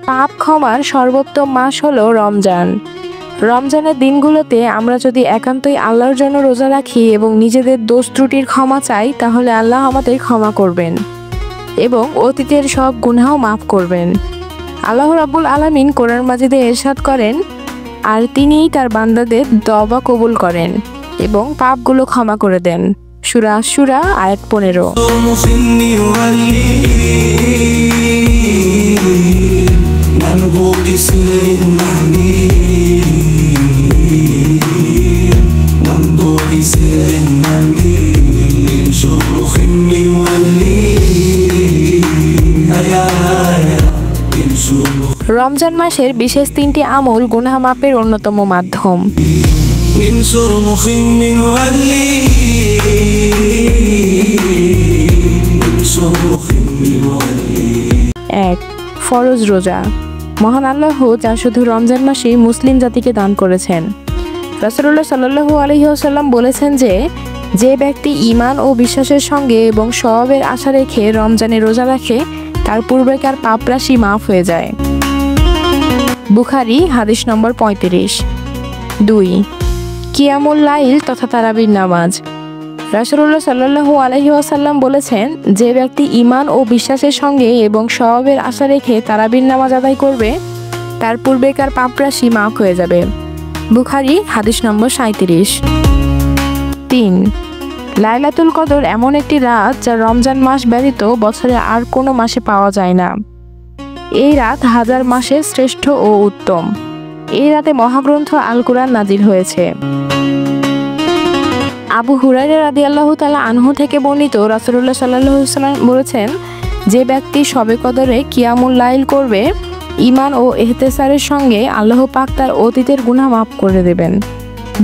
পাপ ক্ষমার সর্বোত্তম মাস হলো রমজান। রমজানের দিনগুলোতে আমরা যদি একান্তই আল্লাহর জন্য রোজা রাখি এবং নিজেদের দোষ ত্রুটির ক্ষমা চাই, তাহলে আল্লাহ আমাদের ক্ষমা করবেন এবং অতীতের সব গুনাহও মাফ করবেন। আল্লাহ রাব্বুল আলামিন কোরআন মাজিদে ইরশাদ করেন, আর তিনিই তার বান্দাদের তওবা কবুল করেন এবং পাপগুলো ক্ষমা করে দেন। সূরা আশ-শূরা আয়াত 15। রমজান মাসের বিশেষ 3টি আমল গুনাহ মাপের অন্যতম মাধ্যম। 1. ফরজ রোজা। মহান আল্লাহ যা শুধু রমজান মাসেই মুসলিম জাতিকে দান করেছেন। রাসূলুল্লাহ সাল্লাল্লাহু আলাইহি ওয়াসাল্লাম বলেছেন যে ব্যক্তি ঈমান ও বিশ্বাসের সঙ্গে এবং সওয়াবের আশা রেখে রমজানে রোজা রাখে, তার পূর্বেকার পাপ রাশি মাফ হয়ে যায়। বুখারী হাদিস নম্বর 35। 2. কিয়ামুল লাইল তথা তারাবির নামাজ। রাসূলুল্লাহ সাল্লাল্লাহু আলাইহি ওয়াসাল্লাম বলেছেন, যে ব্যক্তি ঈমান ও বিশ্বাসের সঙ্গে এবং সওয়াবের আশা রেখে তারাবির নামাজ আদায় করবে, তার পূর্বেকার পাপ রাশি মাফ হয়ে যাবে। বুখারী হাদিস নম্বর 37। 3. লাইলাতুল কদর এমন একটি রাত যা রমজান মাস ব্যতীত বছরে আর কোনো মাসে পাওয়া যায় না। এই রাত হাজার মাসের শ্রেষ্ঠ ও উত্তম। এই রাতে মহাগ্রন্থ আল কুরআন নাজিল হয়েছে। আবু হুরায়রা রাদিয়াল্লাহু তাআলা আনহু থেকে বর্ণিত, রাসূলুল্লাহ সাল্লাল্লাহু আলাইহি ওয়াসাল্লাম বলেছেন, যে ব্যক্তি শবে কদরে কিয়ামুল লাইল করবে, ঈমান ও ইহতিসাবের সঙ্গে আল্লাহ পাক তার অতীতের গুনাহ মাফ করে দেবেন।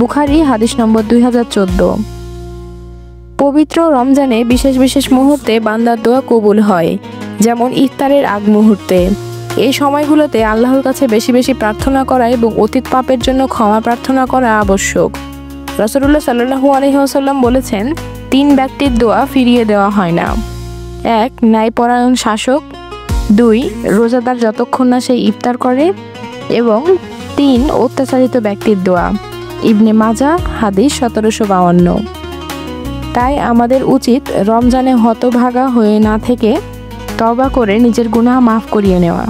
বুখারী হাদিস নম্বর 2014। পবিত্র রমজানে বিশেষ বিশেষ মুহূর্তে বান্দার দোয়া কবুল হয়, যেমন ইফতারের আগ মুহূর্তে। এই সময়গুলোতে আল্লাহর কাছে বেশি বেশি প্রার্থনা করা এবং অতীত পাপের জন্য ক্ষমা প্রার্থনা করা আবশ্যক। রাসূলুল্লাহ সাল্লাল্লাহু আলাইহি ওয়াসাল্লাম বলেছেন, 3 ব্যক্তির দোয়া ফিরিয়ে দেওয়া হয় না। 1. ন্যায়পরায়ণ শাসক। 2. রোজাদার যতক্ষণ না সে ইফতার করে। এবং 3. অত্যাচারিত ব্যক্তির দোয়া। ইবনে মাজাহ হাদিস 1752। তাই আমাদের উচিত রমজানে হতভাগা হয়ে না থেকে তওবা করে নিজের গুনাহ মাফ করিয়ে নেওয়া।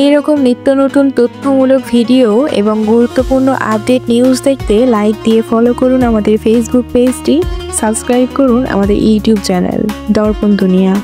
এইরকম নিত্য নতুন তথ্যমূলক ভিডিও এবং গুরুত্বপূর্ণ আপডেট নিউজ দেখতে লাইক দিয়ে ফলো করুন আমাদের ফেসবুক পেজটি, সাবস্ক্রাইব করুন আমাদের ইউটিউব চ্যানেল দর্পণ দুনিয়া।